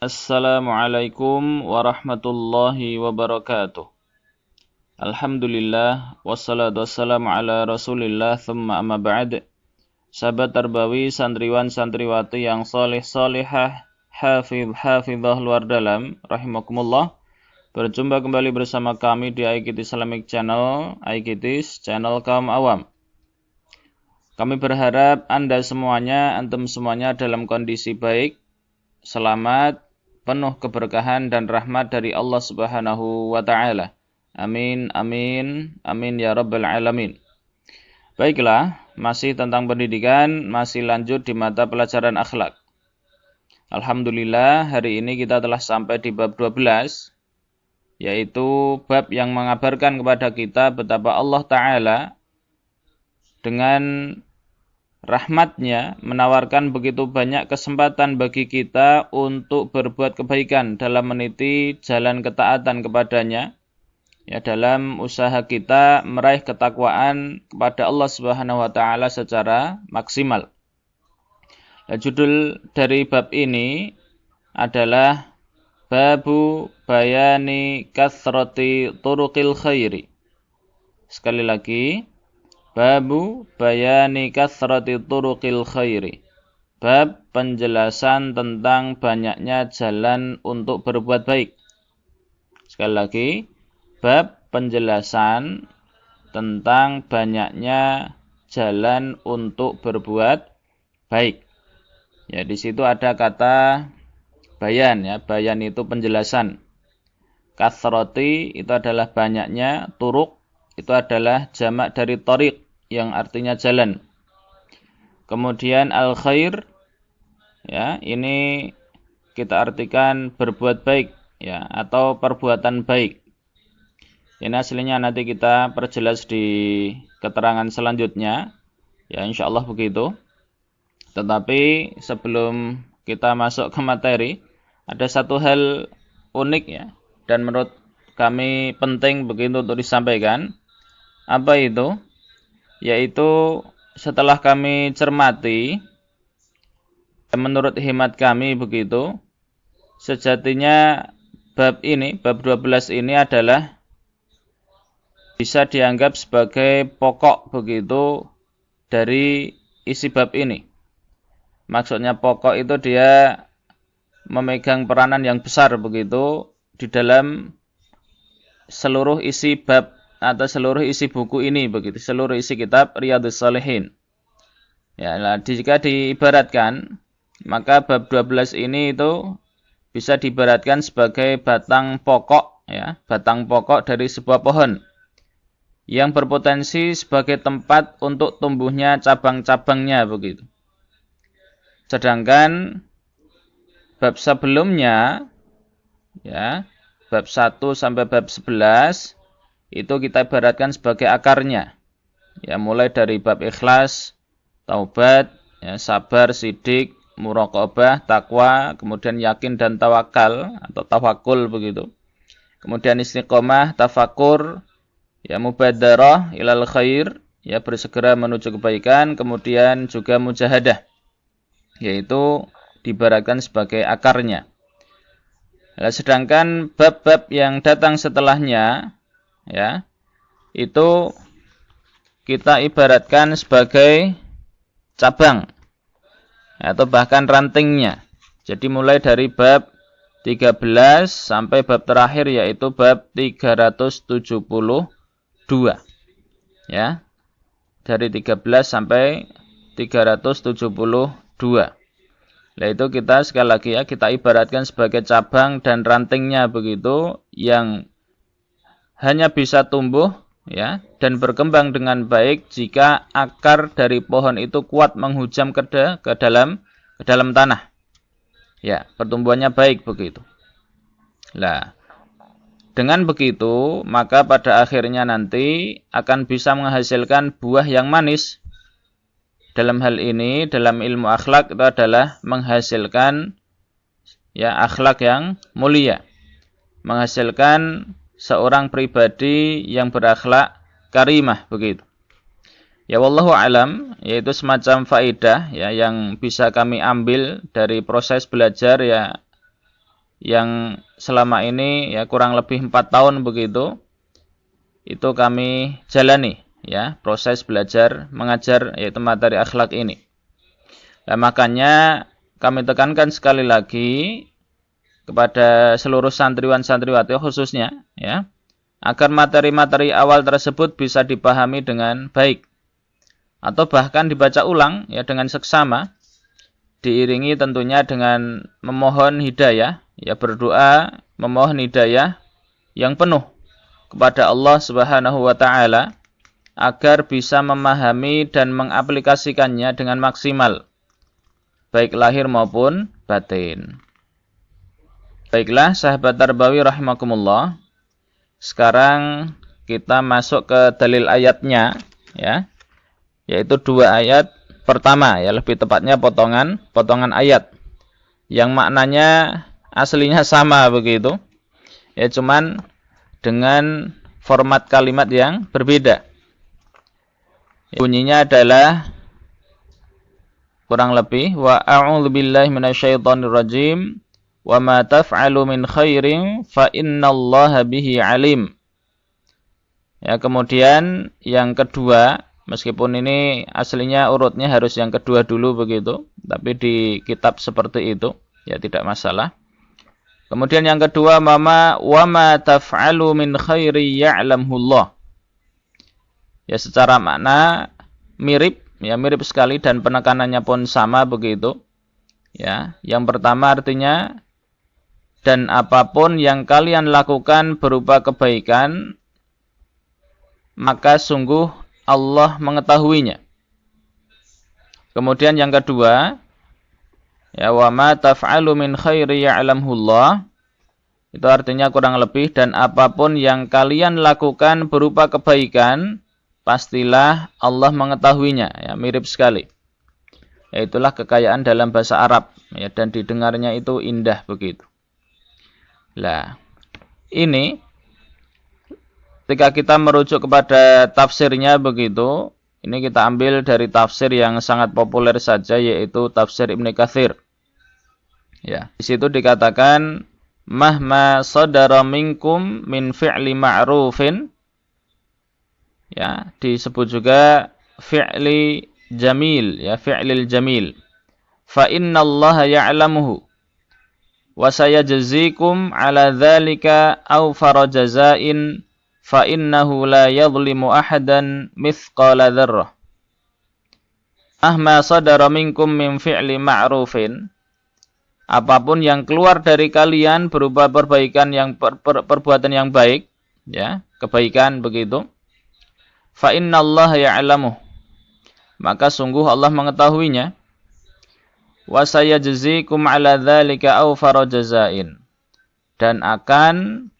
Assalamualaikum warahmatullahi wabarakatuh. Alhamdulillah wassalatu wassalamu ala Rasulillah thumma amma ba'd. Sahabat Tarbawi, santriwan santriwati yang saleh salihah, hafizah luar dalam rahimakumullah. Berjumpa kembali bersama kami di iKit Islamic Channel, iKitis, channel kaum awam. Kami berharap antum semuanya dalam kondisi baik, selamat, penuh keberkahan dan rahmat dari Allah Subhanahu wa taala. Amin amin amin ya rabbal alamin. Baiklah, masih tentang pendidikan, masih lanjut di mata pelajaran akhlak. Alhamdulillah, hari ini kita telah sampai di bab 12, yaitu bab yang mengabarkan kepada kita betapa Allah taala dengan rahmatnya menawarkan begitu banyak kesempatan bagi kita untuk berbuat kebaikan dalam meniti jalan ketaatan kepadanya, ya, dalam usaha kita meraih ketakwaan kepada Allah Subhanahu wa taala secara maksimal. Nah, judul dari bab ini adalah Babu Bayani Kathrati Turuqil Khairi. Sekali lagi, Babu Bayani Kathrati Turuqil Khairi. Bab penjelasan tentang banyaknya jalan untuk berbuat baik. Sekali lagi, bab penjelasan tentang banyaknya jalan untuk berbuat baik. Ya, di situ ada kata bayan, ya. Bayan itu penjelasan. Kathrati itu adalah banyaknya, turuk itu adalah jamak dari thariq, yang artinya jalan. Kemudian al-khair, ya, ini kita artikan berbuat baik, ya, atau perbuatan baik. Ini aslinya nanti kita perjelas di keterangan selanjutnya, ya, insyaallah begitu. Tetapi sebelum kita masuk ke materi, ada satu hal unik, ya, dan menurut kami penting begitu untuk disampaikan. Apa itu? Yaitu setelah kami cermati, menurut hemat kami begitu, sejatinya bab ini, bab 12 ini adalah bisa dianggap sebagai pokok begitu dari isi bab ini. Maksudnya pokok itu dia memegang peranan yang besar begitu di dalam seluruh isi bab atau seluruh isi buku ini begitu, seluruh isi kitab Riyadhus Shalihin. Ya, nah, jika diibaratkan, maka bab 12 ini itu bisa diibaratkan sebagai batang pokok, ya, batang pokok dari sebuah pohon yang berpotensi sebagai tempat untuk tumbuhnya cabang-cabangnya begitu. Sedangkan bab sebelumnya, ya, bab 1 sampai bab 11 itu kita ibaratkan sebagai akarnya. Ya, mulai dari bab ikhlas, taubat, ya, sabar, sidik, muraqabah, takwa, kemudian yakin dan tawakal atau tawakul begitu. Kemudian istiqomah, tafakur, ya, mubadarah ilal khair, ya, bersegera menuju kebaikan, kemudian juga mujahadah, yaitu diibaratkan sebagai akarnya. Nah, sedangkan bab-bab yang datang setelahnya, ya, itu kita ibaratkan sebagai cabang atau bahkan rantingnya. Jadi mulai dari bab 13 sampai bab terakhir, yaitu bab 372. Ya. Dari 13 sampai 372. Nah, itu kita sekali lagi, ya, kita ibaratkan sebagai cabang dan rantingnya begitu, yang hanya bisa tumbuh, ya, dan berkembang dengan baik jika akar dari pohon itu kuat menghujam ke dalam tanah. Ya, pertumbuhannya baik begitu. Nah, dengan begitu, maka pada akhirnya nanti akan bisa menghasilkan buah yang manis. Dalam hal ini, dalam ilmu akhlak itu adalah menghasilkan, ya, akhlak yang mulia. Menghasilkan seorang pribadi yang berakhlak karimah begitu. Ya, wallahu alam, yaitu semacam faedah, ya, yang bisa kami ambil dari proses belajar, ya, yang selama ini ya kurang lebih 4 tahun begitu, itu kami jalani ya proses belajar mengajar yaitu materi akhlak ini. Nah, makanya kami tekankan sekali lagi kepada seluruh santriwan-santriwati khususnya ya, agar materi-materi awal tersebut bisa dipahami dengan baik atau bahkan dibaca ulang ya dengan seksama, diiringi tentunya dengan memohon hidayah, ya berdoa memohon hidayah yang penuh kepada Allah Subhanahu wa taala agar bisa memahami dan mengaplikasikannya dengan maksimal baik lahir maupun batin. Baiklah sahabat tarbawi rahimakumullah. Sekarang kita masuk ke dalil ayatnya ya. Yaitu 2 ayat pertama ya, lebih tepatnya potongan ayat yang maknanya aslinya sama begitu. Ya cuman dengan format kalimat yang berbeda. Bunyinya adalah kurang lebih wa a'udzu billahi minasyaitonir rajim wa ma taf'alu min khairin fa innallaha bihi alim. Ya, kemudian yang kedua, meskipun ini aslinya urutnya harus yang kedua dulu begitu, tapi di kitab seperti itu ya tidak masalah. Kemudian yang kedua wa ma taf'alu min khairi ya'lamhullah. Ya secara makna mirip sekali dan penekanannya pun sama begitu. Ya, yang pertama artinya dan apapun yang kalian lakukan berupa kebaikan maka sungguh Allah mengetahuinya. Kemudian yang kedua ya wa ma taf'alu min khairi ya'lamhullah, itu artinya kurang lebih dan apapun yang kalian lakukan berupa kebaikan pastilah Allah mengetahuinya, ya mirip sekali. Ya, itulah kekayaan dalam bahasa Arab ya, dan didengarnya itu indah begitu. Lah, ini ketika kita merujuk kepada tafsirnya begitu, ini kita ambil dari tafsir yang sangat populer saja yaitu tafsir Ibnu Katsir. Ya, di situ dikatakan mahma sadara minkum min fi'li ma'rufin. Ya, disebut juga fi'li jamil, ya fi'lil jamil. Fa innallaha ya'lamuhu wa sayajzikum 'ala dzalika aw farajazain fa innahu la yadhlimu ahadan mithqala dzarrah. Ahma sadara minkum min fi'li ma'rufin. Apapun yang keluar dari kalian berupa perbaikan yang perbuatan yang baik, ya, kebaikan begitu. Fa innallaha ya'lamuh. Maka sungguh Allah mengetahuinya. Wa sayajzikum 'ala dzalika awfara jazain. Dan akan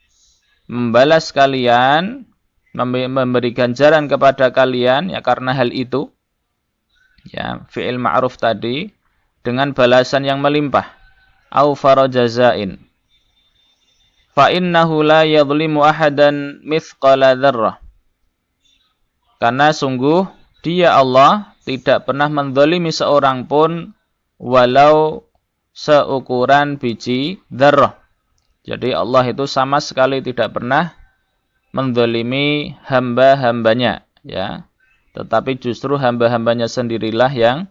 membalas kalian, memberi ganjaran kepada kalian ya karena hal itu. Ya, fi'il ma'ruf tadi dengan balasan yang melimpah. Awfara jazain. Fa innahu la yadhlimu ahadan mithqala dzarrah. Karena sungguh dia Allah tidak pernah menzalimi seorang pun walau seukuran biji dzarrah. Jadi Allah itu sama sekali tidak pernah menzalimi hamba-hambanya, ya. Tetapi justru hamba-hambanya sendirilah yang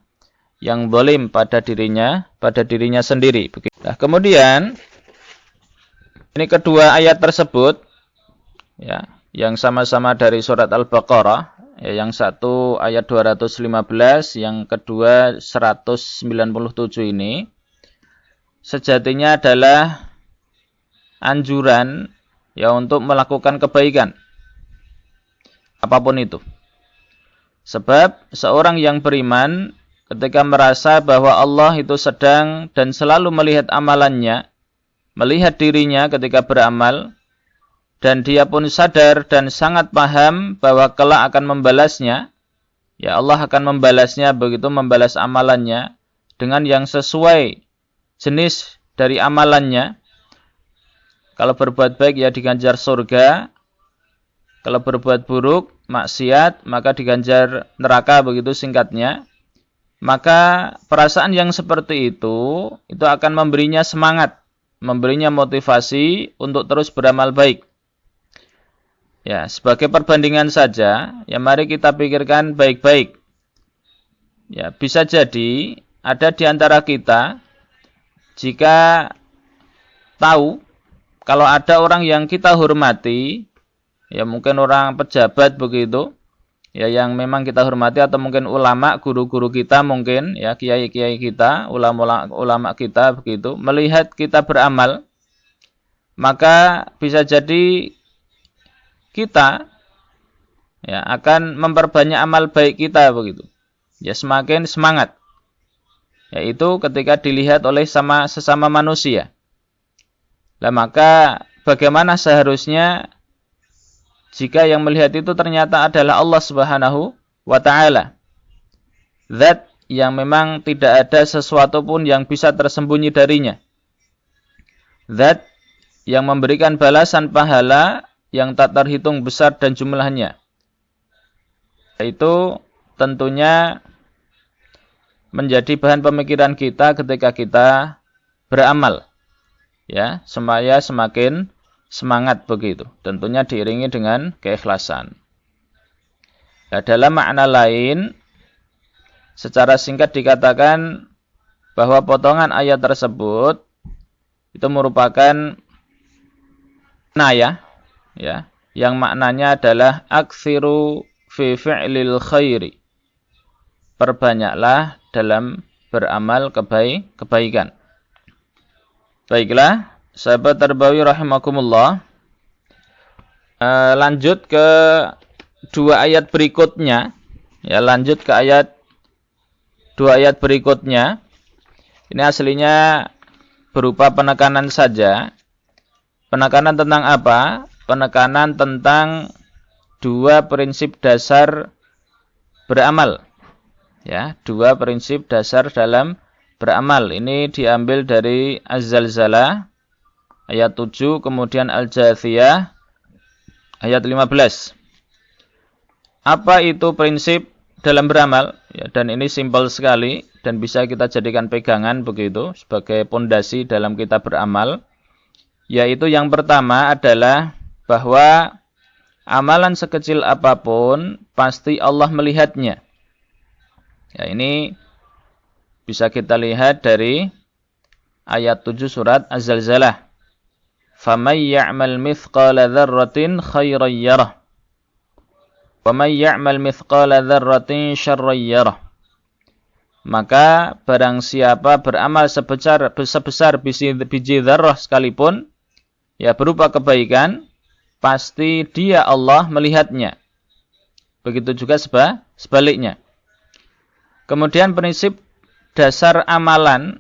zalim pada dirinya sendiri. Nah, kemudian ini kedua ayat tersebut, ya, yang sama-sama dari surat Al-Baqarah. Ya, yang satu ayat 215, yang kedua 197 ini sejatinya adalah anjuran ya untuk melakukan kebaikan apapun itu. Sebab seorang yang beriman ketika merasa bahwa Allah itu sedang dan selalu melihat amalannya, melihat dirinya ketika beramal, dan dia pun sadar dan sangat paham bahwa kelak akan membalasnya, ya Allah akan membalasnya begitu, membalas amalannya dengan yang sesuai jenis dari amalannya. Kalau berbuat baik ya diganjar surga, kalau berbuat buruk, maksiat, maka diganjar neraka begitu singkatnya. Maka perasaan yang seperti itu akan memberinya semangat memberinya motivasi untuk terus beramal baik. Ya, sebagai perbandingan saja, ya mari kita pikirkan baik-baik. Ya, bisa jadi ada di antara kita jika tahu kalau ada orang yang kita hormati, ya mungkin orang pejabat begitu, ya yang memang kita hormati, atau mungkin ulama, guru-guru kita mungkin, ya kiai-kiai kita, ulama kita begitu, melihat kita beramal, maka bisa jadi kita ya akan memperbanyak amal baik kita begitu. Ya semakin semangat. Yaitu ketika dilihat oleh sesama manusia. Nah, maka bagaimana seharusnya jika yang melihat itu ternyata adalah Allah Subhanahu wa taala. Zat yang memang tidak ada sesuatu pun yang bisa tersembunyi darinya. Zat yang memberikan balasan pahala yang tak terhitung besar dan jumlahnya. Itu tentunya menjadi bahan pemikiran kita ketika kita beramal. Ya, supaya semakin semangat begitu. Tentunya diiringi dengan keikhlasan. Nah, dalam makna lain, secara singkat dikatakan bahwa potongan ayat tersebut itu merupakan naya, ya, yang maknanya adalah aktsiru fi fi'lil khairi. Perbanyaklah dalam beramal kebaikan. Baiklah, sahabat Tarbawi rahimakumullah. Lanjut ke dua ayat berikutnya. Ya, lanjut ke dua ayat berikutnya. Ini aslinya berupa penekanan saja. Penekanan tentang apa? Penekanan tentang dua prinsip dasar beramal. Ya, dua prinsip dasar dalam beramal. Ini diambil dari Az-Zalzalah ayat 7, kemudian Al-Jathiyah ayat 15. Apa itu prinsip dalam beramal? Ya, dan ini simpel sekali dan bisa kita jadikan pegangan begitu sebagai pondasi dalam kita beramal. Yaitu yang pertama adalah bahwa amalan sekecil apapun pasti Allah melihatnya. Ya, ini bisa kita lihat dari ayat 7 surat Az-Zalzalah. فَمَنْ يَعْمَلْ مِثْقَالَ ذَرَّةٍ خَيْرًا يَرَهُ وَمَنْ يَعْمَلْ مِثْقَالَ ذَرَّةٍ شَرًّا يَرَهُ. Maka barang siapa beramal sebesar biji dzarrah sekalipun, ya berupa kebaikan, pasti dia Allah melihatnya. Begitu juga sebaliknya. Kemudian prinsip dasar amalan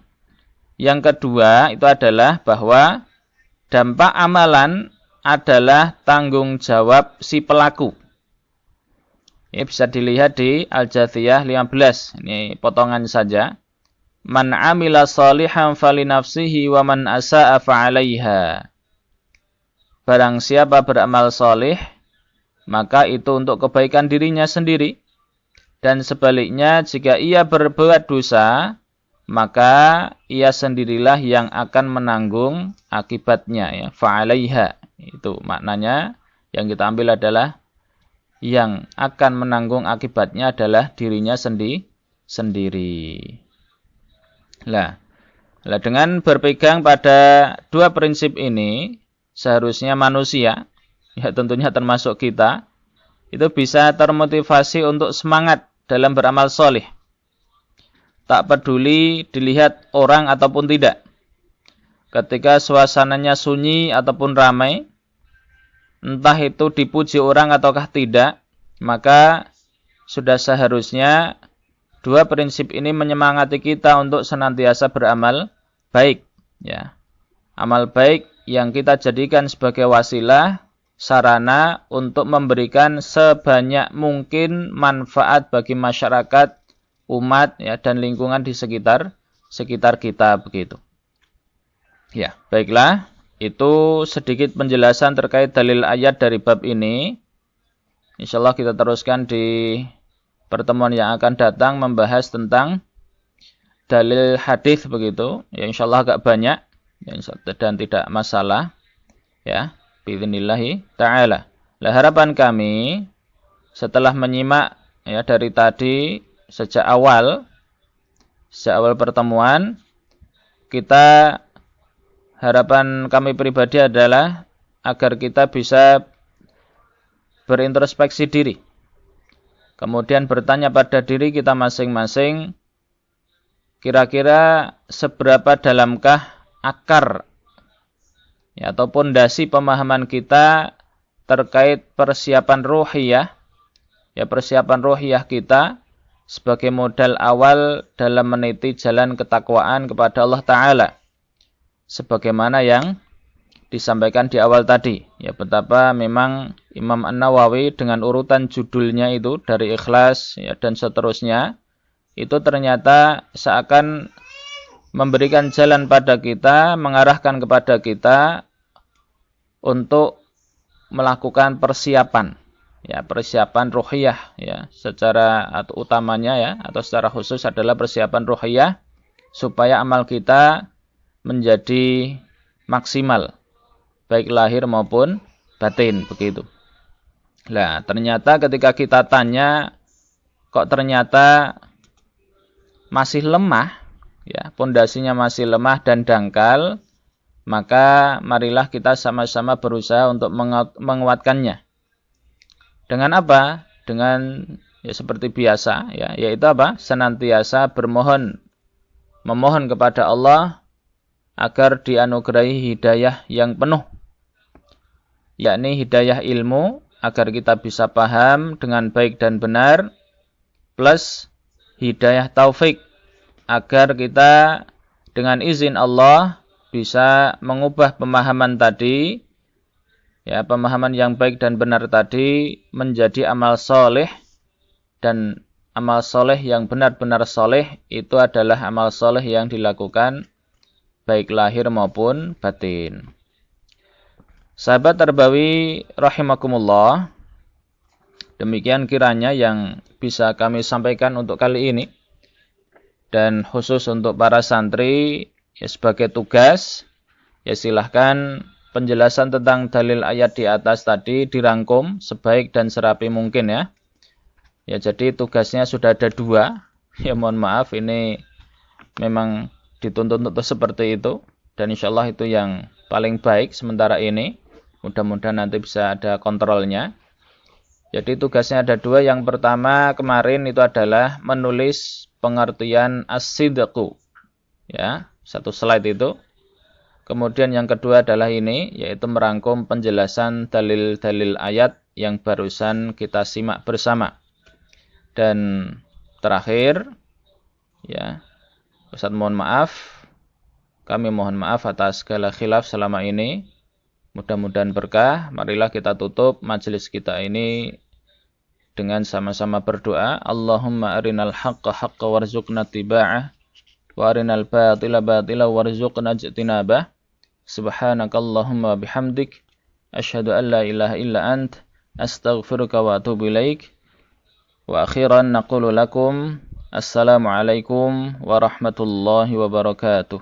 yang kedua itu adalah bahwa dampak amalan adalah tanggung jawab si pelaku. Ini bisa dilihat di Al-Jathiyah 15. Ini potongan saja. Man amila shalihan falinafsihi wa man asa'a fa'alaiha. Barang siapa beramal salih, maka itu untuk kebaikan dirinya sendiri. Dan sebaliknya, jika ia berbuat dosa, maka ia sendirilah yang akan menanggung akibatnya. Ya. Fa'alaiha. Itu maknanya yang kita ambil adalah yang akan menanggung akibatnya adalah dirinya sendiri. Lah, dengan berpegang pada dua prinsip ini, seharusnya manusia, ya tentunya termasuk kita, itu bisa termotivasi untuk semangat dalam beramal soleh. Tak peduli dilihat orang ataupun tidak. Ketika suasananya sunyi ataupun ramai, entah itu dipuji orang ataukah tidak, maka sudah seharusnya dua prinsip ini menyemangati kita untuk senantiasa beramal baik. Ya. Amal baik yang kita jadikan sebagai wasilah, sarana untuk memberikan sebanyak mungkin manfaat bagi masyarakat, umat, ya, dan lingkungan di sekitar kita begitu. Ya, baiklah, itu sedikit penjelasan terkait dalil ayat dari bab ini. Insyaallah kita teruskan di pertemuan yang akan datang membahas tentang dalil hadis begitu. Ya, insyaallah agak banyak. dan tidak masalah, ya, biidznillah ta'ala. Lah harapan kami setelah menyimak ya dari tadi sejak awal pertemuan, kita harapan kami pribadi adalah agar kita bisa berintrospeksi diri. Kemudian bertanya pada diri kita masing-masing, kira-kira seberapa dalamkah akar ya, atau pondasi pemahaman kita terkait persiapan ruhiyah, ya persiapan ruhiyah kita sebagai modal awal dalam meniti jalan ketakwaan kepada Allah Ta'ala. Sebagaimana yang disampaikan di awal tadi, ya betapa memang Imam An-Nawawi dengan urutan judulnya itu dari Ikhlas ya, dan seterusnya, itu ternyata seakan memberikan jalan pada kita, mengarahkan kepada kita untuk melakukan persiapan, ya persiapan ruhiyah, ya secara atau utamanya ya atau secara khusus adalah persiapan ruhiyah supaya amal kita menjadi maksimal, baik lahir maupun batin, begitu. Nah, ternyata ketika kita tanya, kok ternyata masih lemah, ya, pondasinya masih lemah dan dangkal, maka marilah kita sama-sama berusaha untuk menguatkannya. Dengan apa? Dengan ya seperti biasa, ya, yaitu apa? Senantiasa memohon kepada Allah agar dianugerahi hidayah yang penuh, yakni hidayah ilmu, agar kita bisa paham dengan baik dan benar, plus hidayah taufik, agar kita dengan izin Allah bisa mengubah pemahaman tadi, ya pemahaman yang baik dan benar tadi menjadi amal soleh, dan amal soleh yang benar-benar soleh itu adalah amal soleh yang dilakukan baik lahir maupun batin. Sahabat Tarbawi rahimakumullah, demikian kiranya yang bisa kami sampaikan untuk kali ini. Dan khusus untuk para santri, ya sebagai tugas, ya silahkan penjelasan tentang dalil ayat di atas tadi dirangkum sebaik dan serapi mungkin ya. Ya jadi tugasnya sudah ada 2. Ya mohon maaf, ini memang dituntut untuk seperti itu, dan insyaallah itu yang paling baik sementara ini. Mudah-mudahan nanti bisa ada kontrolnya. Jadi tugasnya ada 2. Yang pertama kemarin itu adalah menulis pengertian as-sidqu, ya, 1 slide itu. Kemudian yang kedua adalah ini, yaitu merangkum penjelasan dalil-dalil ayat yang barusan kita simak bersama. Dan terakhir, ya, Ustaz mohon maaf, kami mohon maaf atas segala khilaf selama ini. Mudah-mudahan berkah. Marilah kita tutup majelis kita ini dengan sama-sama berdoa. Allahumma arinal haqqa haqqa warzuqna tiba'ah, wa arinal batila batila warzuqna ijtinabah. Subhanakallahumma bihamdik, asyhadu an la ilaha illa ant, astaghfiruka wa atubu ilaik. Wa akhiran naqulu lakum assalamualaikum warahmatullahi wabarakatuh.